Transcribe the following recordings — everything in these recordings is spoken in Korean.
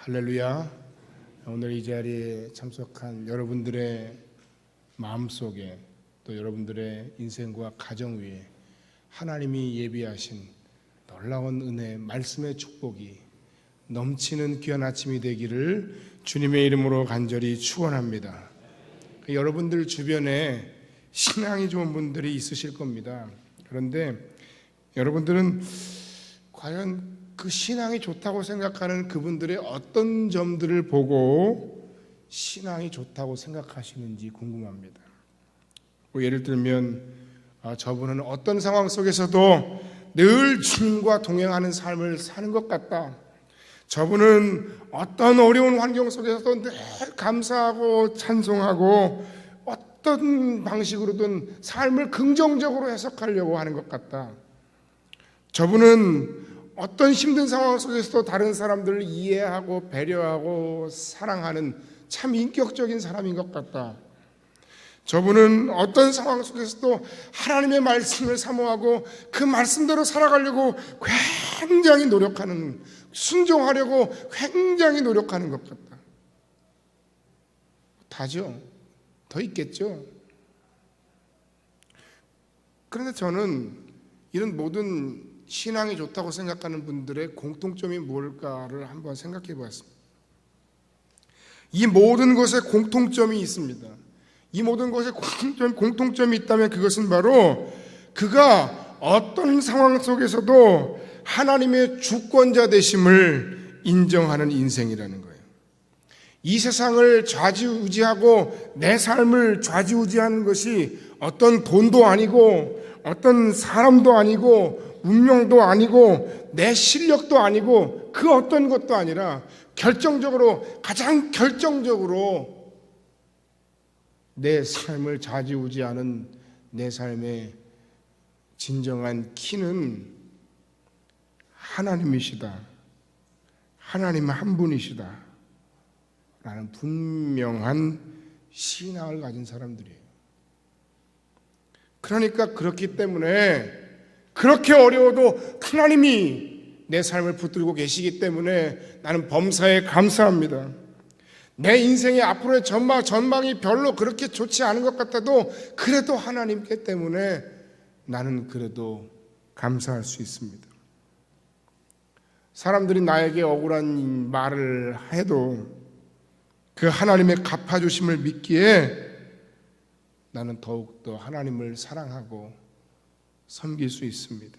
할렐루야. 오늘 이 자리에 참석한 여러분들의 마음속에 또 여러분들의 인생과 가정 위에 하나님이 예비하신 놀라운 은혜, 말씀의 축복이 넘치는 귀한 아침이 되기를 주님의 이름으로 간절히 축원합니다. 여러분들 주변에 신앙이 좋은 분들이 있으실 겁니다. 그런데 여러분들은 과연 그 신앙이 좋다고 생각하는 그분들의 어떤 점들을 보고 신앙이 좋다고 생각하시는지 궁금합니다. 예를 들면 저분은 어떤 상황 속에서도 늘 주님과 동행하는 삶을 사는 것 같다. 저분은 어떤 어려운 환경 속에서도 늘 감사하고 찬송하고 어떤 방식으로든 삶을 긍정적으로 해석하려고 하는 것 같다. 저분은 어떤 힘든 상황 속에서도 다른 사람들을 이해하고 배려하고 사랑하는 참 인격적인 사람인 것 같다. 저분은 어떤 상황 속에서도 하나님의 말씀을 사모하고 그 말씀대로 살아가려고 굉장히 노력하는, 순종하려고 굉장히 노력하는 것 같다. 다죠. 더 있겠죠. 그런데 저는 이런 모든 신앙이 좋다고 생각하는 분들의 공통점이 뭘까를 한번 생각해 보았습니다. 이 모든 것에 공통점이 있습니다. 이 모든 것에 공통점이 있다면 그것은 바로 그가 어떤 상황 속에서도 하나님의 주권자 되심을 인정하는 인생이라는 거예요. 이 세상을 좌지우지하고 내 삶을 좌지우지하는 것이 어떤 돈도 아니고 어떤 사람도 아니고 운명도 아니고 내 실력도 아니고 그 어떤 것도 아니라 결정적으로, 가장 결정적으로 내 삶을 좌지우지하는 내 삶의 진정한 키는 하나님이시다. 하나님 한 분이시다. 라는 분명한 신앙을 가진 사람들이에요. 그러니까 그렇기 때문에 그렇게 어려워도 하나님이 내 삶을 붙들고 계시기 때문에 나는 범사에 감사합니다. 내 인생의 앞으로의 전망이 별로 그렇게 좋지 않은 것 같아도 그래도 하나님께 때문에 나는 그래도 감사할 수 있습니다. 사람들이 나에게 억울한 말을 해도 그 하나님의 갚아주심을 믿기에 나는 더욱더 하나님을 사랑하고 섬길 수 있습니다.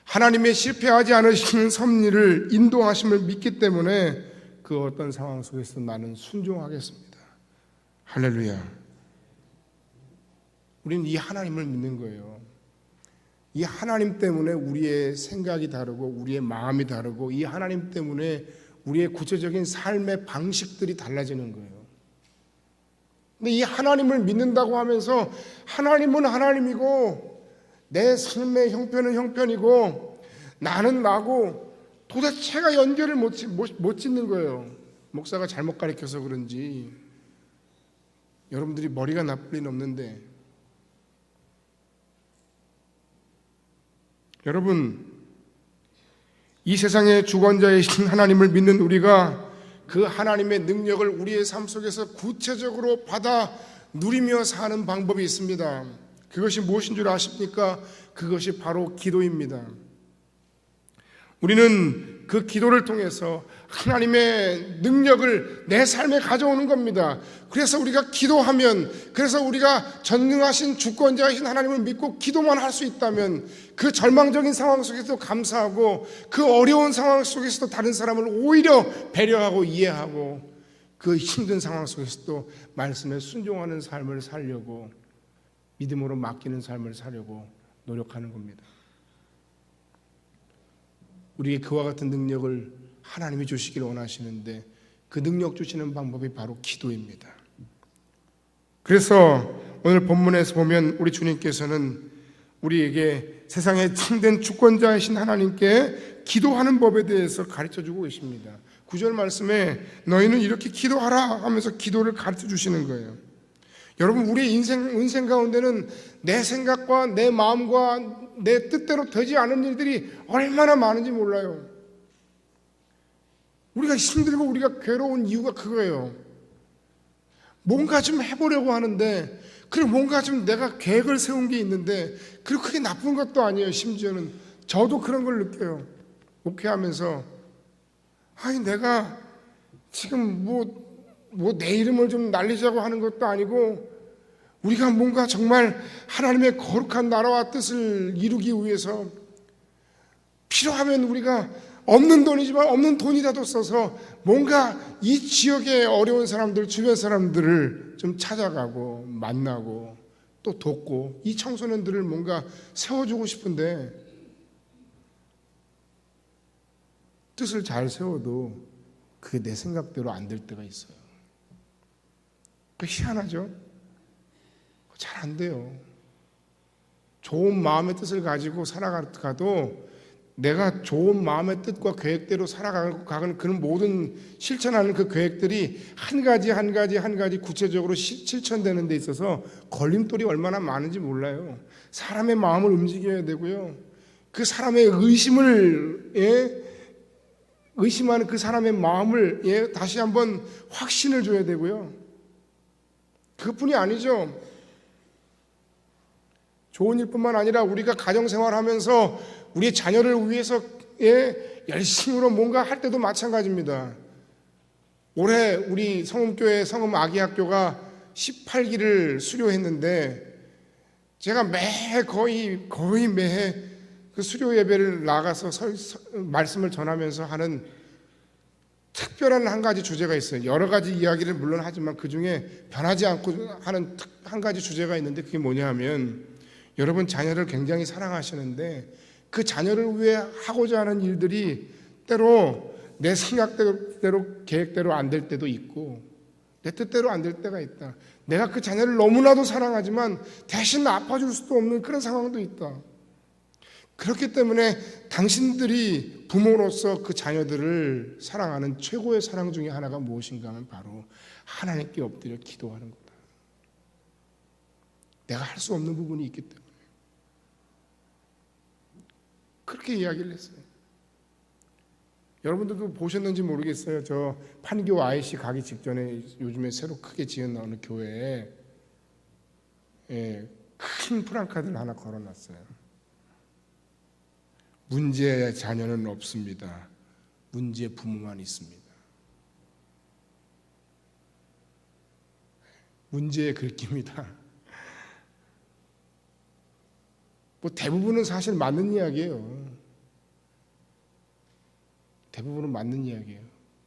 하나님의 실패하지 않으시는 섭리를 인도하심을 믿기 때문에 그 어떤 상황 속에서 나는 순종하겠습니다. 할렐루야. 우리는 이 하나님을 믿는 거예요. 이 하나님 때문에 우리의 생각이 다르고 우리의 마음이 다르고 이 하나님 때문에 우리의 구체적인 삶의 방식들이 달라지는 거예요. 근데 이 하나님을 믿는다고 하면서 하나님은 하나님이고 내 삶의 형편은 형편이고 나는 나고 도대체가 연결을 못 짓는 거예요. 목사가 잘못 가르쳐서 그런지 여러분들이 머리가 나쁠 리는 없는데, 여러분, 이 세상의 주권자이신 하나님을 믿는 우리가 그 하나님의 능력을 우리의 삶 속에서 구체적으로 받아 누리며 사는 방법이 있습니다. 그것이 무엇인 줄 아십니까? 그것이 바로 기도입니다. 우리는 그 기도를 통해서 하나님의 능력을 내 삶에 가져오는 겁니다. 그래서 우리가 기도하면, 그래서 우리가 전능하신 주권자이신 하나님을 믿고 기도만 할 수 있다면 그 절망적인 상황 속에서도 감사하고 그 어려운 상황 속에서도 다른 사람을 오히려 배려하고 이해하고 그 힘든 상황 속에서도 말씀에 순종하는 삶을 살려고, 믿음으로 맡기는 삶을 살려고 노력하는 겁니다. 우리에게 그와 같은 능력을 하나님이 주시기를 원하시는데 그 능력 주시는 방법이 바로 기도입니다. 그래서 오늘 본문에서 보면 우리 주님께서는 우리에게 세상의 참된 주권자이신 하나님께 기도하는 법에 대해서 가르쳐주고 계십니다. 9절 말씀에 너희는 이렇게 기도하라 하면서 기도를 가르쳐 주시는 거예요. 여러분, 우리의 인생 가운데는 내 생각과 내 마음과 내 뜻대로 되지 않은 일들이 얼마나 많은지 몰라요. 우리가 힘들고 우리가 괴로운 이유가 그거예요. 뭔가 좀 해보려고 하는데, 그리고 뭔가 좀 내가 계획을 세운 게 있는데, 그리고 그게 나쁜 것도 아니에요. 심지어는 저도 그런 걸 느껴요. 목회하면서 아니 내가 지금 내 이름을 좀 날리자고 하는 것도 아니고, 우리가 뭔가 정말 하나님의 거룩한 나라와 뜻을 이루기 위해서 필요하면 우리가 없는 돈이지만 없는 돈이라도 써서 뭔가 이 지역의 어려운 사람들, 주변 사람들을 좀 찾아가고 만나고 또 돕고 이 청소년들을 뭔가 세워주고 싶은데, 뜻을 잘 세워도 그게 내 생각대로 안 될 때가 있어요. 그 희한하죠? 잘 안 돼요. 좋은 마음의 뜻을 가지고 살아가도 내가 좋은 마음의 뜻과 계획대로 살아가는 그런 모든 실천하는 그 계획들이 한 가지 구체적으로 실천되는 데 있어서 걸림돌이 얼마나 많은지 몰라요. 사람의 마음을 움직여야 되고요. 그 사람의 의심하는 그 사람의 마음을 다시 한번 확신을 줘야 되고요. 그뿐이 아니죠. 좋은 일뿐만 아니라 우리가 가정생활하면서 우리 자녀를 위해서 열심으로 뭔가 할 때도 마찬가지입니다. 올해 우리 성음교회 성음아기학교가 18기를 수료했는데, 제가 거의 매해 그 수료 예배를 나가서 말씀을 전하면서 하는 특별한 한 가지 주제가 있어요. 여러 가지 이야기를 물론 하지만 그 중에 변하지 않고 하는 한 가지 주제가 있는데, 그게 뭐냐 하면, 여러분 자녀를 굉장히 사랑하시는데 그 자녀를 위해 하고자 하는 일들이 때로 내 생각대로 계획대로 안 될 때도 있고 내 뜻대로 안 될 때가 있다. 내가 그 자녀를 너무나도 사랑하지만 대신 아파줄 수도 없는 그런 상황도 있다. 그렇기 때문에 당신들이 부모로서 그 자녀들을 사랑하는 최고의 사랑 중에 하나가 무엇인가 하면 바로 하나님께 엎드려 기도하는 거다. 내가 할 수 없는 부분이 있기 때문에 그렇게 이야기를 했어요. 여러분들도 보셨는지 모르겠어요. 저 판교 IC 가기 직전에 요즘에 새로 크게 지은 어느 교회에 큰 프랑카드를 하나 걸어놨어요. 문제의 자녀는 없습니다. 문제의 부모만 있습니다. 문제의 글귀입니다. 뭐 대부분은 사실 맞는 이야기예요. 대부분은 맞는 이야기예요.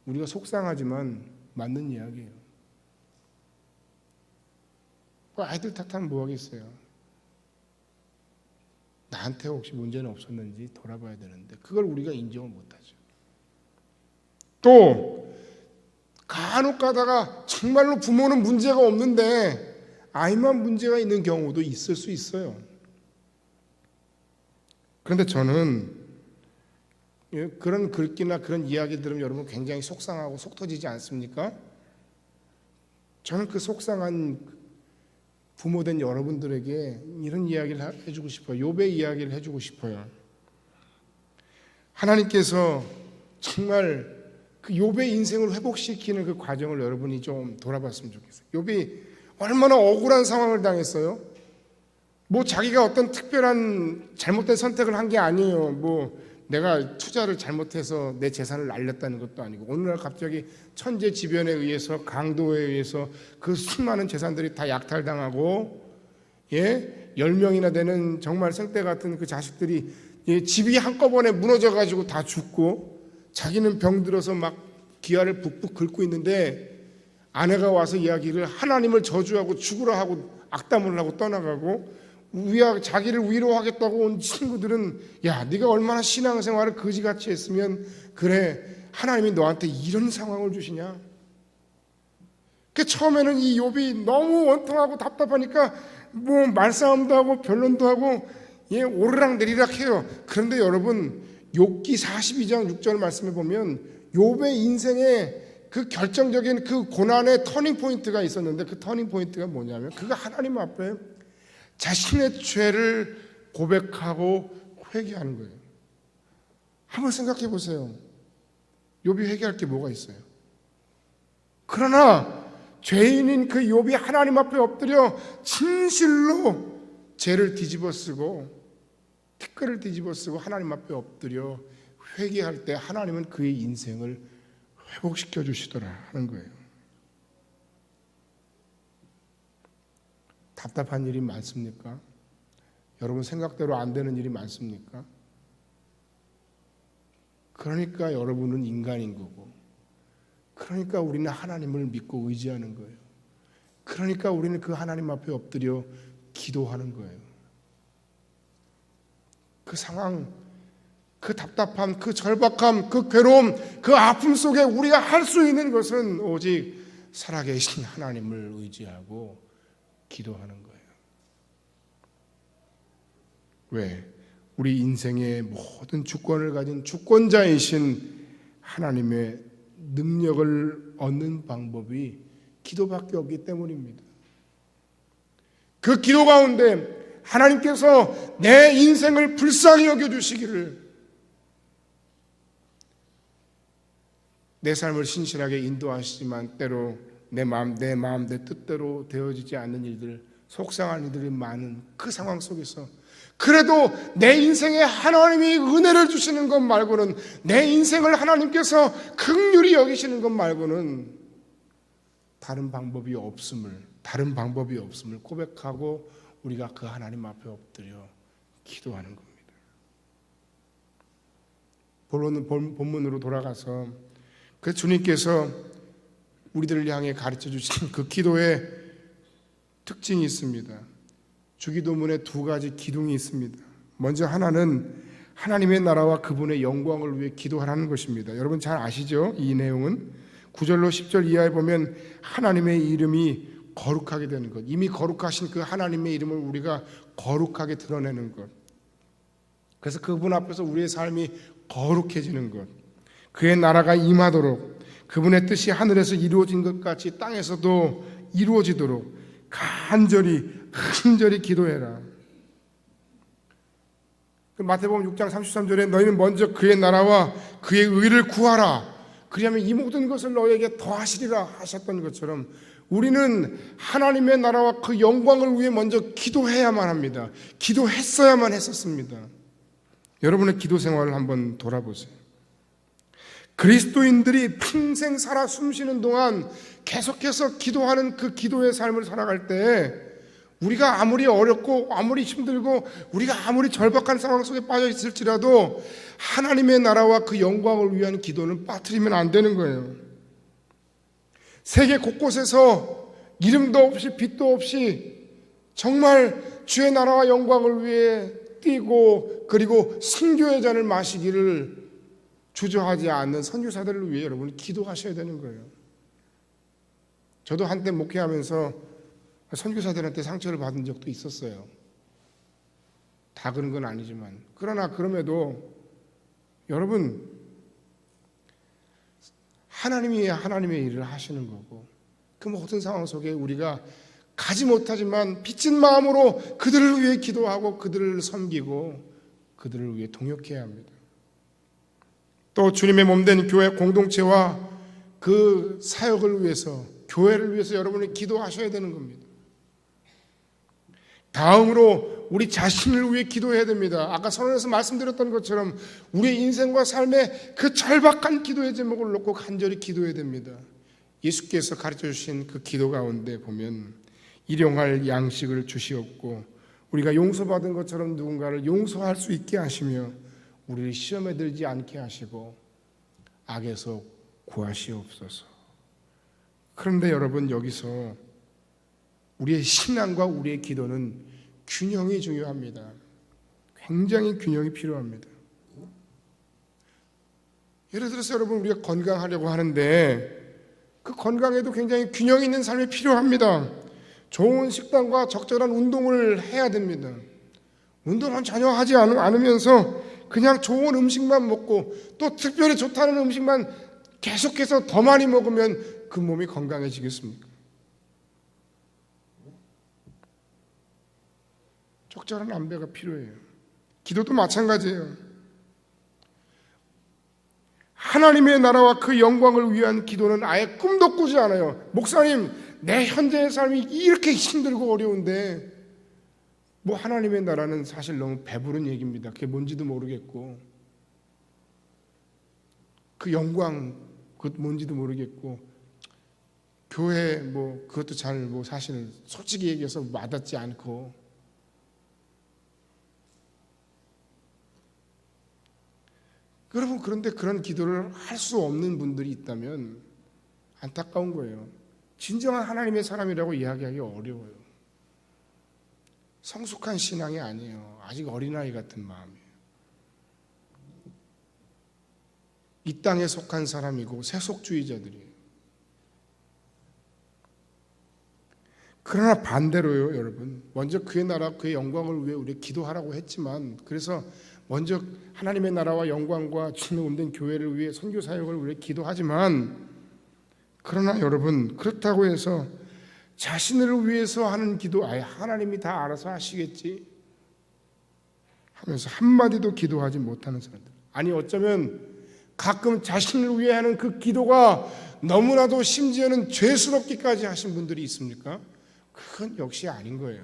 우리가 속상하지만 맞는 이야기예요. 뭐 아이들 탓하면 뭐 하겠어요. 나한테 혹시 문제는 없었는지 돌아봐야 되는데 그걸 우리가 인정을 못하죠. 또 간혹 가다가 정말로 부모는 문제가 없는데 아이만 문제가 있는 경우도 있을 수 있어요. 그런데 저는 그런 글귀나 그런 이야기 들으면 여러분 굉장히 속상하고 속 터지지 않습니까? 저는 그 속상한 부모된 여러분들에게 이런 이야기를 해주고 싶어요. 욥의 이야기를 해주고 싶어요. 하나님께서 정말 그 욥의 인생을 회복시키는 그 과정을 여러분이 좀 돌아봤으면 좋겠어요. 욥이 얼마나 억울한 상황을 당했어요. 뭐 자기가 어떤 특별한 잘못된 선택을 한 게 아니에요. 뭐 내가 투자를 잘못해서 내 재산을 날렸다는 것도 아니고 어느 날 갑자기 천재지변에 의해서 강도에 의해서 그 수많은 재산들이 다 약탈당하고 10명이나 되는 정말 생떼 같은 그 자식들이 집이 한꺼번에 무너져가지고 다 죽고 자기는 병들어서 막 기아를 북북 긁고 있는데 아내가 와서 이야기를 하나님을 저주하고 죽으라 하고 악담을 하고 떠나가고 자기를 위로하겠다고 온 친구들은 야 네가 얼마나 신앙생활을 거지같이 했으면 그래 하나님이 너한테 이런 상황을 주시냐. 그 처음에는 이 욥이 너무 원통하고 답답하니까 뭐 말싸움도 하고 변론도 하고 오르락 내리락 해요. 그런데 여러분 욥기 42장 6절 말씀에 보면 욥의 인생에 그 결정적인 그 고난의 터닝 포인트가 있었는데 그 터닝 포인트가 뭐냐면 그가 하나님 앞에 자신의 죄를 고백하고 회개하는 거예요. 한번 생각해 보세요. 욥이 회개할 게 뭐가 있어요? 그러나 죄인인 그 욥이 하나님 앞에 엎드려 진실로 죄를 뒤집어쓰고 티끌을 뒤집어쓰고 하나님 앞에 엎드려 회개할 때 하나님은 그의 인생을 회복시켜 주시더라 하는 거예요. 답답한 일이 많습니까? 여러분 생각대로 안 되는 일이 많습니까? 그러니까 여러분은 인간인 거고, 그러니까 우리는 하나님을 믿고 의지하는 거예요. 그러니까 우리는 그 하나님 앞에 엎드려 기도하는 거예요. 그 상황, 그 답답함, 그 절박함, 그 괴로움, 그 아픔 속에 우리가 할 수 있는 것은 오직 살아계신 하나님을 의지하고 기도하는 거예요. 왜? 우리 인생의 모든 주권을 가진 주권자이신 하나님의 능력을 얻는 방법이 기도밖에 없기 때문입니다. 그 기도 가운데 하나님께서 내 인생을 불쌍히 여겨주시기를, 내 삶을 신실하게 인도하시지만 때로 내 마음, 내 뜻대로 되어지지 않는 일들, 속상한 일들이 많은 그 상황 속에서 그래도 내 인생에 하나님이 은혜를 주시는 것 말고는, 내 인생을 하나님께서 긍휼히 여기시는 것 말고는 다른 방법이 없음을 고백하고 우리가 그 하나님 앞에 엎드려 기도하는 겁니다. 본문으로 돌아가서 그 주님께서 우리들을 향해 가르쳐 주신 그 기도의 특징이 있습니다. 주기도문에 두 가지 기둥이 있습니다. 먼저 하나는 하나님의 나라와 그분의 영광을 위해 기도하라는 것입니다. 여러분 잘 아시죠? 이 내용은 9절로 10절 이하에 보면 하나님의 이름이 거룩하게 되는 것, 이미 거룩하신 그 하나님의 이름을 우리가 거룩하게 드러내는 것, 그래서 그분 앞에서 우리의 삶이 거룩해지는 것, 그의 나라가 임하도록, 그분의 뜻이 하늘에서 이루어진 것 같이 땅에서도 이루어지도록 간절히 기도해라. 마태복음 6장 33절에 너희는 먼저 그의 나라와 그의 의를 구하라, 그리하면 이 모든 것을 너희에게 더하시리라 하셨던 것처럼 우리는 하나님의 나라와 그 영광을 위해 먼저 기도해야만 합니다. 기도했어야만 했었습니다. 여러분의 기도 생활을 한번 돌아보세요. 그리스도인들이 평생 살아 숨쉬는 동안 계속해서 기도하는 그 기도의 삶을 살아갈 때 우리가 아무리 어렵고 아무리 힘들고 우리가 아무리 절박한 상황 속에 빠져 있을지라도 하나님의 나라와 그 영광을 위한 기도는 빠뜨리면 안 되는 거예요. 세계 곳곳에서 이름도 없이 빛도 없이 정말 주의 나라와 영광을 위해 뛰고 그리고 선교의 잔을 마시기를 주저하지 않는 선교사들을 위해 여러분이 기도하셔야 되는 거예요. 저도 한때 목회하면서 선교사들한테 상처를 받은 적도 있었어요. 다 그런 건 아니지만, 그러나 그럼에도 여러분, 하나님이 하나님의 일을 하시는 거고, 그 모든 상황 속에 우리가 가지 못하지만 빚진 마음으로 그들을 위해 기도하고 그들을 섬기고 그들을 위해 동역해야 합니다. 또 주님의 몸된 교회 공동체와 그 사역을 위해서, 교회를 위해서 여러분이 기도하셔야 되는 겁니다. 다음으로 우리 자신을 위해 기도해야 됩니다. 아까 선언에서 말씀드렸던 것처럼 우리의 인생과 삶의 그 절박한 기도의 제목을 놓고 간절히 기도해야 됩니다. 예수께서 가르쳐 주신 그 기도 가운데 보면 일용할 양식을 주시옵고 우리가 용서받은 것처럼 누군가를 용서할 수 있게 하시며 우리를 시험에 들지 않게 하시고 악에서 구하시옵소서. 그런데 여러분, 여기서 우리의 신앙과 우리의 기도는 균형이 중요합니다. 굉장히 균형이 필요합니다. 예를 들어서 여러분, 우리가 건강하려고 하는데 그 건강에도 굉장히 균형 있는 삶이 필요합니다. 좋은 식단과 적절한 운동을 해야 됩니다. 운동은 전혀 하지 않으면서 그냥 좋은 음식만 먹고 또 특별히 좋다는 음식만 계속해서 더 많이 먹으면 그 몸이 건강해지겠습니까? 적절한 안배가 필요해요. 기도도 마찬가지예요. 하나님의 나라와 그 영광을 위한 기도는 아예 꿈도 꾸지 않아요. 목사님, 내 현재의 삶이 이렇게 힘들고 어려운데 뭐 하나님의 나라는 사실 너무 배부른 얘기입니다. 그게 뭔지도 모르겠고 그 영광 그것 뭔지도 모르겠고 교회 뭐 그것도 잘 뭐 사실 솔직히 얘기해서 와닿지 않고 여러분 그런데 그런 기도를 할 수 없는 분들이 있다면 안타까운 거예요. 진정한 하나님의 사람이라고 이야기하기 어려워요. 성숙한 신앙이 아니에요. 아직 어린아이 같은 마음이에요. 이 땅에 속한 사람이고 세속주의자들이에요. 그러나 반대로요, 여러분. 먼저 그의 나라, 그의 영광을 위해 우리 기도하라고 했지만, 그래서 먼저 하나님의 나라와 영광과 주님의 온된 교회를 위해 선교 사역을 위해 기도하지만, 그러나 여러분 그렇다고 해서 자신을 위해서 하는 기도, 아예 하나님이 다 알아서 하시겠지 하면서 한마디도 기도하지 못하는 사람들. 아니 어쩌면 가끔 자신을 위해 하는 그 기도가 너무나도 심지어는 죄스럽기까지 하신 분들이 있습니까? 그건 역시 아닌 거예요.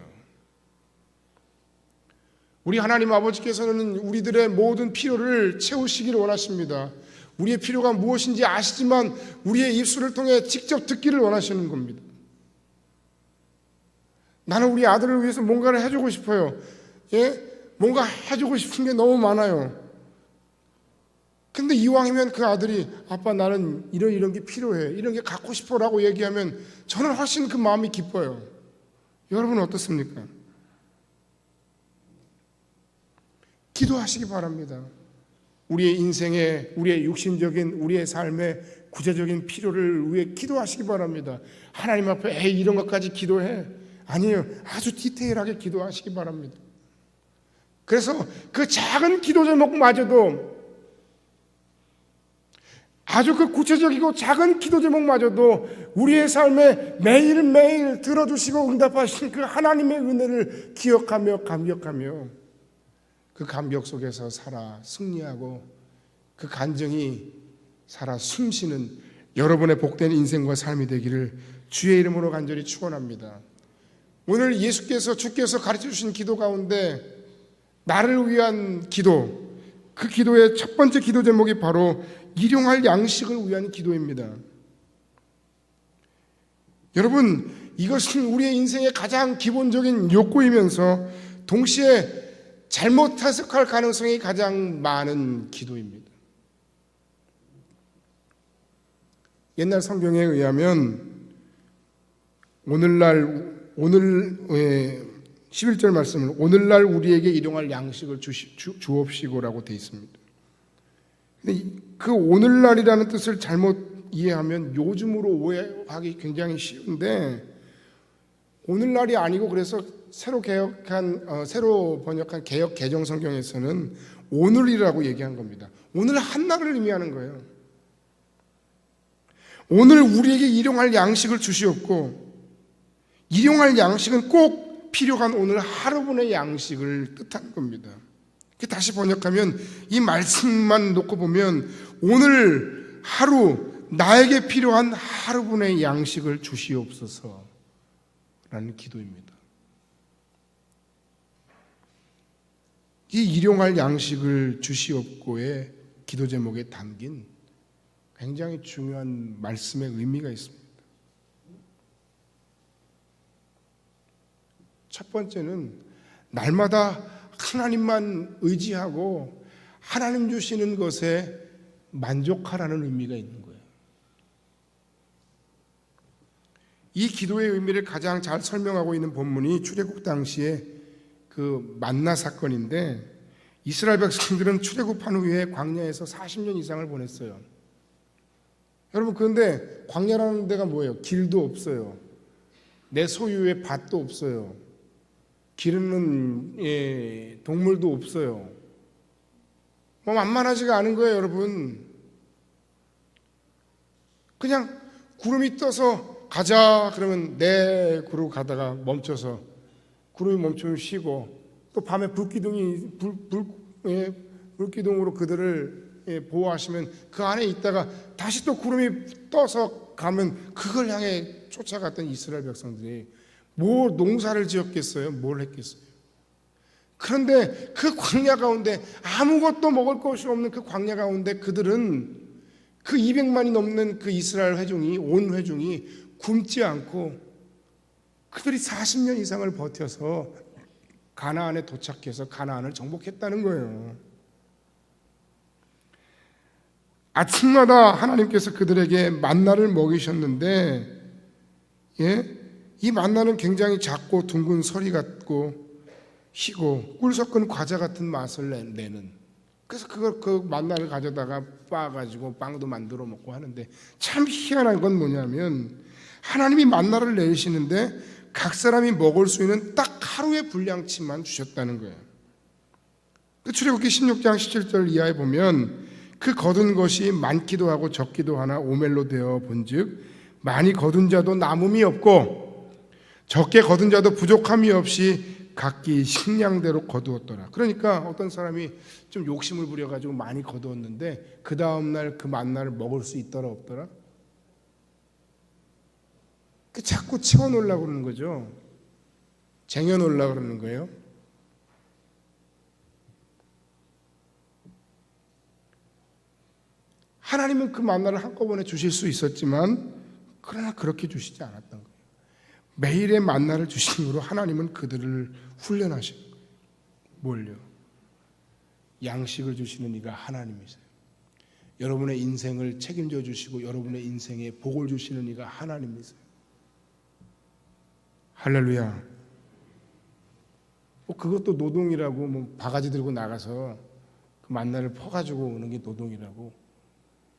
우리 하나님 아버지께서는 우리들의 모든 필요를 채우시기를 원하십니다. 우리의 필요가 무엇인지 아시지만 우리의 입술을 통해 직접 듣기를 원하시는 겁니다. 나는 우리 아들을 위해서 뭔가를 해주고 싶어요. 예? 뭔가 해주고 싶은 게 너무 많아요. 근데 이왕이면 그 아들이 아빠 나는 이런 게 필요해, 이런 게 갖고 싶어라고 얘기하면 저는 훨씬 그 마음이 기뻐요. 여러분은 어떻습니까? 기도하시기 바랍니다. 우리의 인생에, 우리의 육신적인, 우리의 삶의 구체적인 필요를 위해 기도하시기 바랍니다. 하나님 앞에 에이 이런 것까지 기도해? 아니에요. 아주 디테일하게 기도하시기 바랍니다. 그래서 그 작은 기도 제목마저도, 아주 그 구체적이고 작은 기도 제목마저도 우리의 삶에 매일매일 들어주시고 응답하신 그 하나님의 은혜를 기억하며 감격하며 그 감격 속에서 살아 승리하고 그 간증이 살아 숨쉬는 여러분의 복된 인생과 삶이 되기를 주의 이름으로 간절히 축원합니다. 오늘 주께서 가르쳐 주신 기도 가운데 나를 위한 기도, 그 기도의 첫 번째 기도 제목이 바로 일용할 양식을 위한 기도입니다. 여러분, 이것은 우리의 인생의 가장 기본적인 욕구이면서 동시에 잘못 해석할 가능성이 가장 많은 기도입니다. 옛날 성경에 의하면 오늘 11절 말씀은 오늘날 우리에게 일용할 양식을 주옵시고라고 되어 있습니다. 근데 그 오늘날이라는 뜻을 잘못 이해하면 요즘으로 오해하기 굉장히 쉬운데 오늘날이 아니고 그래서 새로 번역한 개역 개정 성경에서는 오늘이라고 얘기한 겁니다. 오늘 한날을 의미하는 거예요. 오늘 우리에게 일용할 양식을 주시옵고, 일용할 양식은 꼭 필요한 오늘 하루분의 양식을 뜻하는 겁니다. 다시 번역하면 이 말씀만 놓고 보면 오늘 하루 나에게 필요한 하루분의 양식을 주시옵소서 라는 기도입니다. 이 일용할 양식을 주시옵고의 기도 제목에 담긴 굉장히 중요한 말씀의 의미가 있습니다. 첫 번째는 날마다 하나님만 의지하고 하나님 주시는 것에 만족하라는 의미가 있는 거예요. 이 기도의 의미를 가장 잘 설명하고 있는 본문이 출애굽 당시에 그 만나 사건인데, 이스라엘 백성들은 출애굽한 후에 광야에서 40년 이상을 보냈어요. 여러분, 그런데 광야라는 데가 뭐예요? 길도 없어요. 내 소유의 밭도 없어요. 기르는 동물도 없어요. 뭐 만만하지가 않은 거예요, 여러분. 그냥 구름이 떠서 가자 그러면 네 그러고 가다가 멈춰서 구름이 멈추면 쉬고, 또 밤에 불기둥으로 그들을 보호하시면 그 안에 있다가 다시 또 구름이 떠서 가면 그걸 향해 쫓아갔던 이스라엘 백성들이 뭐 농사를 지었겠어요? 뭘 했겠어요? 그런데 그 광야 가운데 아무것도 먹을 것이 없는 그 광야 가운데 그들은 그 200만이 넘는 그 이스라엘 회중이 온 회중이 굶지 않고 그들이 40년 이상을 버텨서 가나안에 도착해서 가나안을 정복했다는 거예요. 아침마다 하나님께서 그들에게 만나를 먹이셨는데 이 만나는 굉장히 작고 둥근 서리 같고 희고 꿀 섞은 과자 같은 맛을 내는, 그래서 그 만나를 가져다가 빻아가지고 빵도 만들어 먹고 하는데, 참 희한한 건 뭐냐면 하나님이 만나를 내리시는데 각 사람이 먹을 수 있는 딱 하루의 분량치만 주셨다는 거예요. 출애굽기 16장 17절 이하에 보면 그 거둔 것이 많기도 하고 적기도 하나 오멜로 되어 본즉 많이 거둔 자도 남음이 없고 적게 거둔 자도 부족함이 없이 각기 식량대로 거두었더라. 그러니까 어떤 사람이 좀 욕심을 부려가지고 많이 거두었는데 그 다음날 그 만나를 먹을 수 있더라 없더라? 자꾸 채워놓으려고 그러는 거죠. 쟁여놓으려고 그러는 거예요. 하나님은 그 만나를 한꺼번에 주실 수 있었지만 그러나 그렇게 주시지 않았던 거예요. 매일의 만나를 주심으로 하나님은 그들을 훈련하신 거예요. 뭘요? 양식을 주시는 이가 하나님이세요. 여러분의 인생을 책임져 주시고 여러분의 인생에 복을 주시는 이가 하나님이세요. 할렐루야. 그것도 노동이라고 바가지 들고 나가서 그 만나를 퍼가지고 오는 게 노동이라고.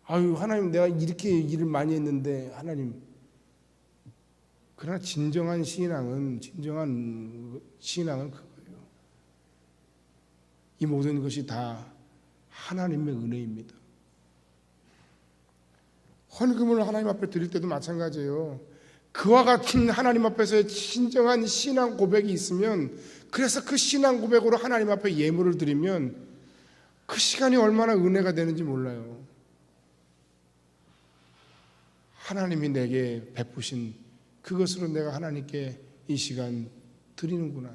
아유, 하나님, 내가 이렇게 일을 많이 했는데 하나님. 그러나 진정한 신앙은 그거예요. 이 모든 것이 다 하나님의 은혜입니다. 헌금을 하나님 앞에 드릴 때도 마찬가지예요. 그와 같은 하나님 앞에서의 진정한 신앙 고백이 있으면, 그래서 그 신앙 고백으로 하나님 앞에 예물을 드리면 그 시간이 얼마나 은혜가 되는지 몰라요. 하나님이 내게 베푸신 그것으로 내가 하나님께 이 시간 드리는구나.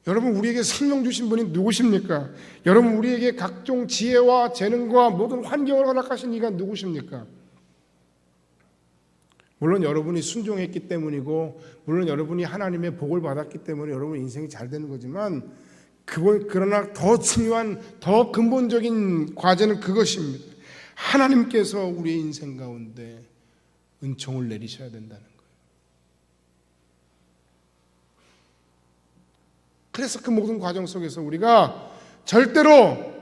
여러분, 우리에게 생명 주신 분이 누구십니까? 여러분, 우리에게 각종 지혜와 재능과 모든 환경을 허락하신 이가 누구십니까? 물론 여러분이 순종했기 때문이고, 물론 여러분이 하나님의 복을 받았기 때문에 여러분 인생이 잘 되는 거지만, 그러나 더 중요한, 더 근본적인 과제는 그것입니다. 하나님께서 우리의 인생 가운데 은총을 내리셔야 된다는 거예요. 그래서 그 모든 과정 속에서 우리가 절대로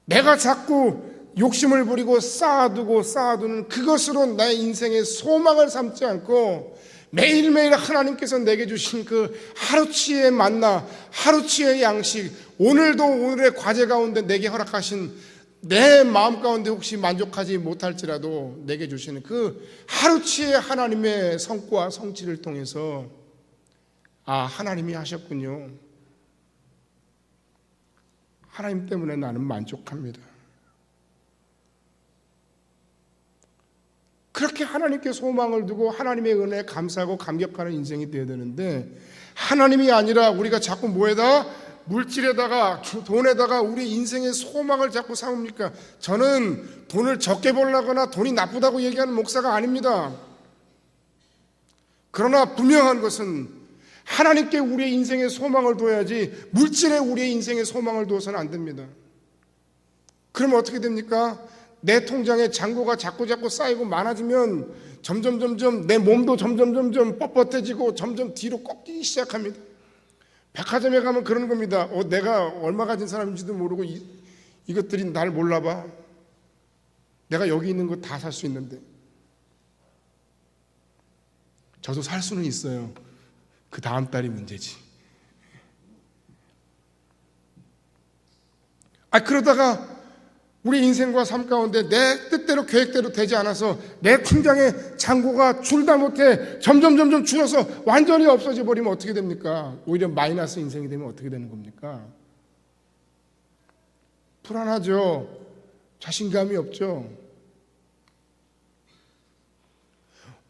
내가 자꾸 욕심을 부리고 쌓아두는 그것으로 나의 인생의 소망을 삼지 않고 매일매일 하나님께서 내게 주신 그 하루치의 만나, 하루치의 양식, 오늘도 오늘의 과제 가운데 내게 허락하신 내 마음 가운데 혹시 만족하지 못할지라도 내게 주시는 그 하루치의 하나님의 성과 성취를 통해서 하나님이 하셨군요. 하나님 때문에 나는 만족합니다. 그렇게 하나님께 소망을 두고 하나님의 은혜에 감사하고 감격하는 인생이 되어야 되는데, 하나님이 아니라 우리가 자꾸 뭐에다? 물질에다가, 돈에다가 우리 인생의 소망을 자꾸 삼습니까? 저는 돈을 적게 벌려거나 돈이 나쁘다고 얘기하는 목사가 아닙니다. 그러나 분명한 것은 하나님께 우리의 인생의 소망을 둬야지 물질에 우리의 인생의 소망을 두어서는 안 됩니다. 그러면 어떻게 됩니까? 내 통장에 잔고가 자꾸 쌓이고 많아지면 점점 내 몸도 점점 뻣뻣해지고 점점 뒤로 꺾이기 시작합니다. 백화점에 가면 그러는 겁니다. 내가 얼마 가진 사람인지도 모르고 이것들이 날 몰라봐. 내가 여기 있는 거 다 살 수 있는데. 저도 살 수는 있어요. 그 다음 달이 문제지. 그러다가 우리 인생과 삶 가운데 내 뜻대로 계획대로 되지 않아서 내 통장에 잔고가 줄다 못해 점점 줄어서 완전히 없어져 버리면 어떻게 됩니까? 오히려 마이너스 인생이 되면 어떻게 되는 겁니까? 불안하죠. 자신감이 없죠.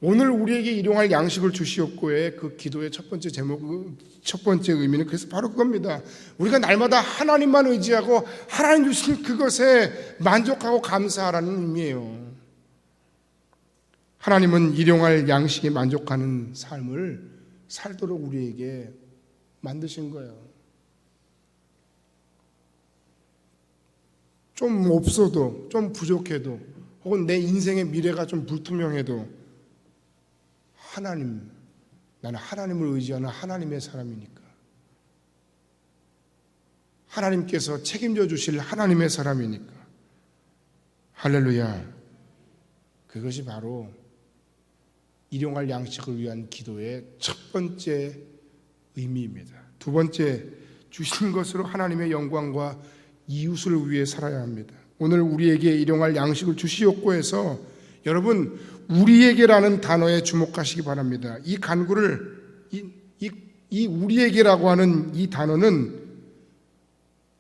오늘 우리에게 일용할 양식을 주시옵고의 그 기도의 첫 번째 제목, 첫 번째 의미는 그래서 바로 그겁니다. 우리가 날마다 하나님만 의지하고 하나님 주신 그것에 만족하고 감사하라는 의미예요. 하나님은 일용할 양식에 만족하는 삶을 살도록 우리에게 만드신 거예요. 좀 없어도, 좀 부족해도, 혹은 내 인생의 미래가 좀 불투명해도 하나님, 나는 하나님을 의지하는 하나님의 사람이니까, 하나님께서 책임져 주실 하나님의 사람이니까, 할렐루야. 그것이 바로 일용할 양식을 위한 기도의 첫 번째 의미입니다. 두 번째, 주신 것으로 하나님의 영광과 이웃을 위해 살아야 합니다. 오늘 우리에게 일용할 양식을 주시옵고 해서 여러분, 우리에게라는 단어에 주목하시기 바랍니다. 이 간구를, 이 우리에게라고 하는 이 단어는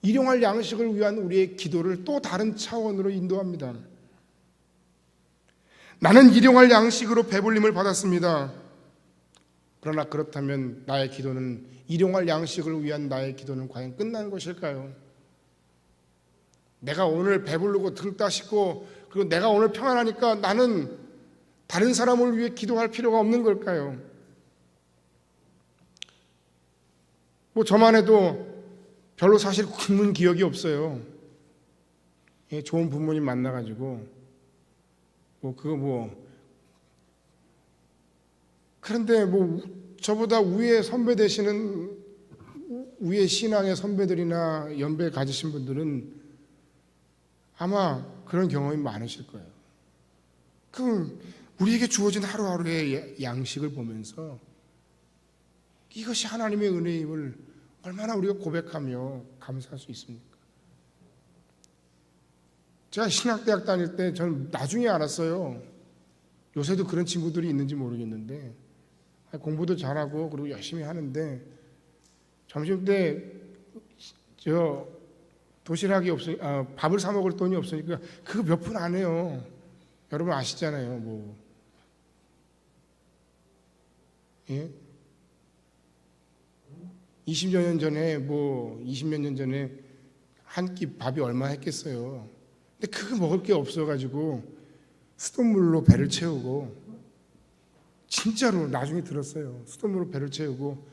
일용할 양식을 위한 우리의 기도를 또 다른 차원으로 인도합니다. 나는 일용할 양식으로 배불림을 받았습니다. 그러나 그렇다면 나의 기도는, 일용할 양식을 위한 나의 기도는 과연 끝난 것일까요? 내가 오늘 배부르고 등 따시고 그리고 내가 오늘 평안하니까 나는 다른 사람을 위해 기도할 필요가 없는 걸까요? 저만 해도 별로 사실 굶은 기억이 없어요. 좋은 부모님 만나가지고 그런데 저보다 위에 선배 되시는 위에 신앙의 선배들이나 연배 가지신 분들은 아마 그런 경험이 많으실 거예요. 우리에게 주어진 하루하루의 양식을 보면서 이것이 하나님의 은혜임을 얼마나 우리가 고백하며 감사할 수 있습니까? 제가 신학대학 다닐 때 저는 나중에 알았어요. 요새도 그런 친구들이 있는지 모르겠는데 공부도 잘하고 그리고 열심히 하는데 점심때 도시락이 밥을 사 먹을 돈이 없으니까 그거 몇 푼 안 해요. 여러분 아시잖아요. 예? 20여 년 전에 20몇 년 전에 한 끼 밥이 얼마 했겠어요. 근데 그거 먹을 게 없어가지고 수돗물로 배를 채우고, 진짜로 나중에 들었어요. 수돗물로 배를 채우고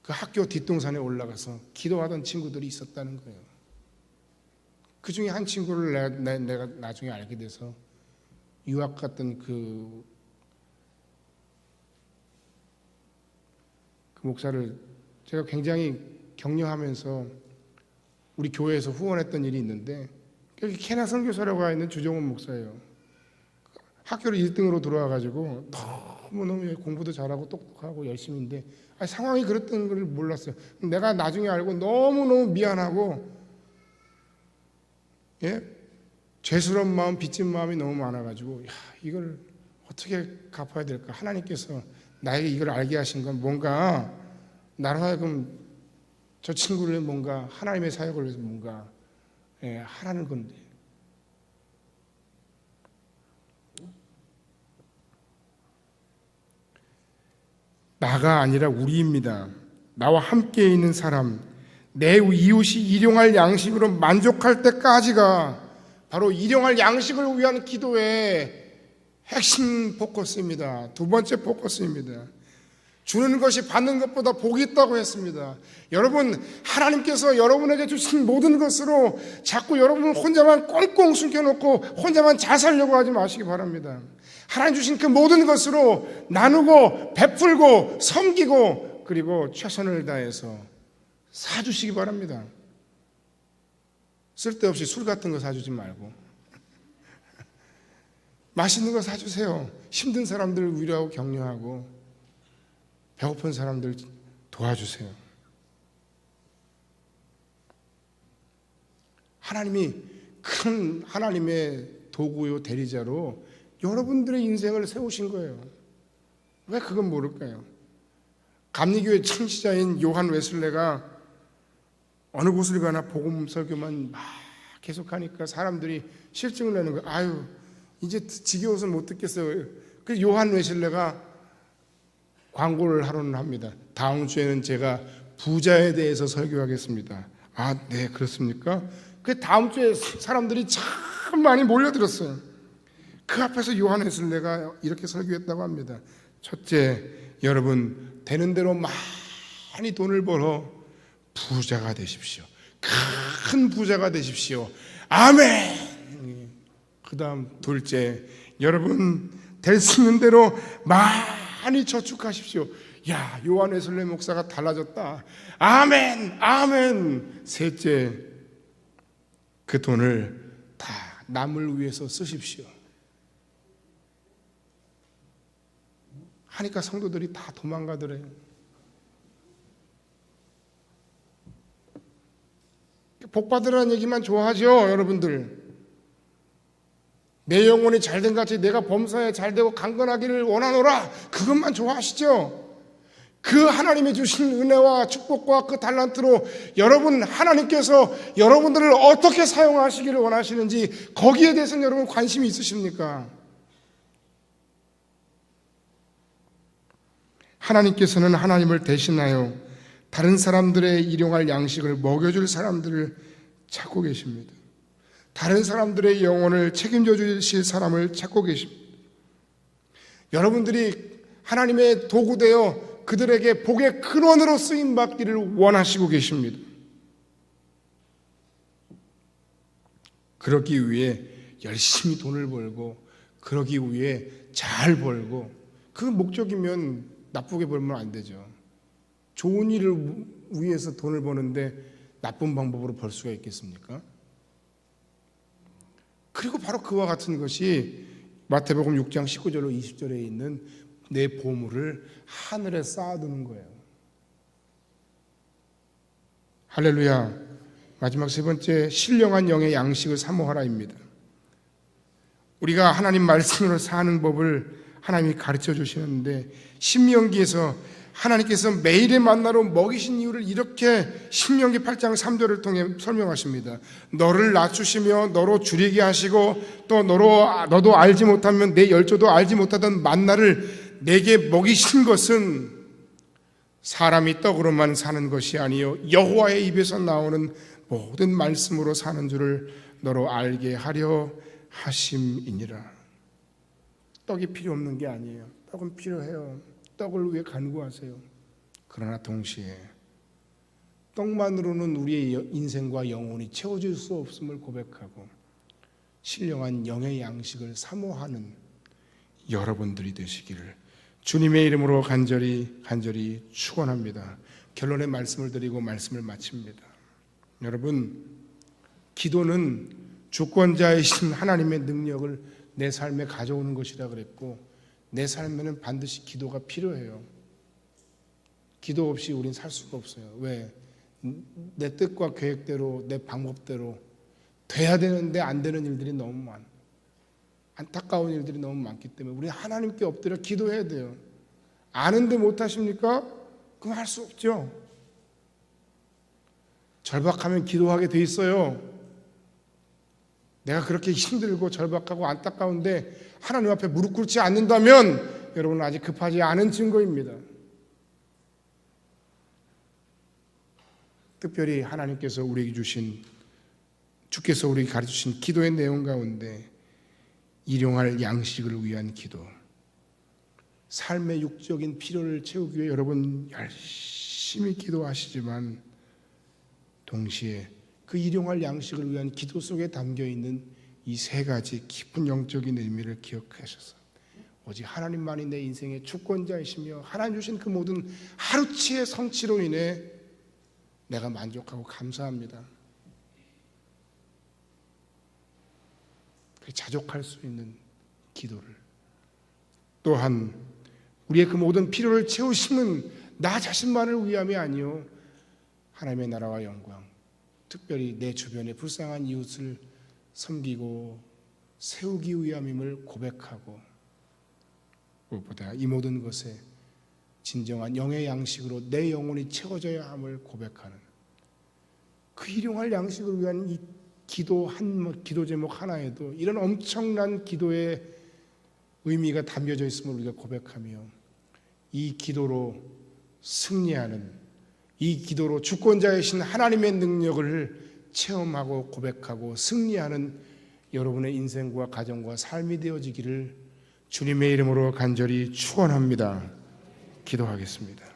그 학교 뒷동산에 올라가서 기도하던 친구들이 있었다는 거예요. 그 중에 한 친구를 내가 나중에 알게 돼서 유학 갔던 그 목사를 제가 굉장히 격려하면서 우리 교회에서 후원했던 일이 있는데, 여기 캐나 선교사라고 하는 주정훈 목사예요. 학교를 1등으로 들어와가지고 너무너무 공부도 잘하고 똑똑하고 열심히인데 상황이 그랬던 걸 몰랐어요. 내가 나중에 알고 너무너무 미안하고 죄스러운 마음, 빚진 마음이 너무 많아가지고 이걸 어떻게 갚아야 될까? 하나님께서 나에게 이걸 알게 하신 건 뭔가 나로 하여금 저 친구를 뭔가 하나님의 사역을 위해서 뭔가 하라는 건데, 나가 아니라 우리입니다. 나와 함께 있는 사람, 내 이웃이 일용할 양식으로 만족할 때까지가 바로 일용할 양식을 위한 기도의 핵심 포커스입니다. 두 번째 포커스입니다. 주는 것이 받는 것보다 복이 있다고 했습니다. 여러분, 하나님께서 여러분에게 주신 모든 것으로 자꾸 여러분 혼자만 꽁꽁 숨겨놓고 혼자만 잘 살려고 하지 마시기 바랍니다. 하나님 주신 그 모든 것으로 나누고 베풀고 섬기고 그리고 최선을 다해서 사주시기 바랍니다. 쓸데없이 술 같은 거 사주지 말고 맛있는 거 사주세요. 힘든 사람들 위로하고 격려하고 배고픈 사람들 도와주세요. 하나님이 큰 하나님의 도구요 대리자로 여러분들의 인생을 세우신 거예요. 왜 그건 모를까요? 감리교회 창시자인 요한 웨슬레가 어느 곳을 가나 복음 설교만 막 계속하니까 사람들이 실증을 내는 거예요. 아유, 이제 지겨워서 못 듣겠어요. 그래서 요한 웨슬레가 광고를 하루는 합니다. 다음 주에는 제가 부자에 대해서 설교하겠습니다. 아, 네, 그렇습니까? 그 다음 주에 사람들이 참 많이 몰려들었어요. 그 앞에서 요한 웨슬레가 이렇게 설교했다고 합니다. 첫째, 여러분 되는 대로 많이 돈을 벌어 부자가 되십시오. 큰 부자가 되십시오. 아멘. 그 다음 둘째, 여러분 될 수 있는 대로 많이 저축하십시오. 야, 요한 웨슬레 목사가 달라졌다. 아멘, 아멘. 셋째, 그 돈을 다 남을 위해서 쓰십시오. 하니까 성도들이 다 도망가더래요. 복 받으라는 얘기만 좋아하죠, 여러분들. 내 영혼이 잘된 같이 내가 범사에 잘되고 강건하기를 원하노라, 그것만 좋아하시죠. 그 하나님이 주신 은혜와 축복과 그 달란트로 여러분, 하나님께서 여러분들을 어떻게 사용하시기를 원하시는지 거기에 대해서는 여러분 관심이 있으십니까? 하나님께서는 하나님을 대신하여 다른 사람들의 일용할 양식을 먹여줄 사람들을 찾고 계십니다. 다른 사람들의 영혼을 책임져 주실 사람을 찾고 계십니다. 여러분들이 하나님의 도구되어 그들에게 복의 근원으로 쓰임받기를 원하시고 계십니다. 그러기 위해 열심히 돈을 벌고, 그러기 위해 잘 벌고, 그 목적이면 나쁘게 벌면 안 되죠. 좋은 일을 위해서 돈을 버는데 나쁜 방법으로 벌 수가 있겠습니까? 그리고 바로 그와 같은 것이 마태복음 6장 19절로 20절에 있는 내 보물을 하늘에 쌓아두는 거예요. 할렐루야. 마지막 세 번째, 신령한 영의 양식을 사모하라입니다. 우리가 하나님 말씀으로 사는 법을 하나님이 가르쳐 주시는데, 신명기에서 하나님께서 매일의 만나로 먹이신 이유를 이렇게 신명기 8장 3절을 통해 설명하십니다. 너를 낮추시며 너로 줄이게 하시고, 또 너도 알지 못하면 내 열조도 알지 못하던 만나를 내게 먹이신 것은 사람이 떡으로만 사는 것이 아니요 여호와의 입에서 나오는 모든 말씀으로 사는 줄을 너로 알게 하려 하심이니라. 떡이 필요 없는 게 아니에요. 떡은 필요해요. 떡을 위해 간구하세요. 그러나 동시에 떡만으로는 우리의 인생과 영혼이 채워질 수 없음을 고백하고 신령한 영의 양식을 사모하는 여러분들이 되시기를 주님의 이름으로 간절히 축원합니다. 결론의 말씀을 드리고 말씀을 마칩니다. 여러분, 기도는 주권자이신 하나님의 능력을 내 삶에 가져오는 것이라 그랬고, 내 삶에는 반드시 기도가 필요해요. 기도 없이 우린 살 수가 없어요. 왜? 내 뜻과 계획대로, 내 방법대로 돼야 되는데 안 되는 일들이 너무 많아. 안타까운 일들이 너무 많기 때문에 우리 하나님께 엎드려 기도해야 돼요. 아는데 못하십니까? 그럼 할 수 없죠. 절박하면 기도하게 돼 있어요. 내가 그렇게 힘들고 절박하고 안타까운데 하나님 앞에 무릎 꿇지 않는다면 여러분은 아직 급하지 않은 증거입니다. 특별히 하나님께서 우리에게 주신, 주께서 우리에게 가르쳐주신 기도의 내용 가운데 일용할 양식을 위한 기도, 삶의 육적인 필요를 채우기 위해 여러분 열심히 기도하시지만 동시에 그 일용할 양식을 위한 기도 속에 담겨있는 이 세 가지 깊은 영적인 의미를 기억하셔서 오직 하나님만이 내 인생의 주권자이시며 하나님 주신 그 모든 하루치의 성취로 인해 내가 만족하고 감사합니다. 자족할 수 있는 기도를, 또한 우리의 그 모든 필요를 채우시는 나 자신만을 위함이 아니요 하나님의 나라와 영광, 특별히 내 주변의 불쌍한 이웃을 섬기고 세우기 위함임을 고백하고, 무엇보다 이 모든 것에 진정한 영의 양식으로 내 영혼이 채워져야 함을 고백하는 그 일용할 양식을 위한 이 기도 제목 하나에도 이런 엄청난 기도의 의미가 담겨져 있음을 우리가 고백하며 이 기도로 승리하는, 이 기도로 주권자이신 하나님의 능력을 체험하고 고백하고 승리하는 여러분의 인생과 가정과 삶이 되어지기를 주님의 이름으로 간절히 축원합니다. 기도하겠습니다.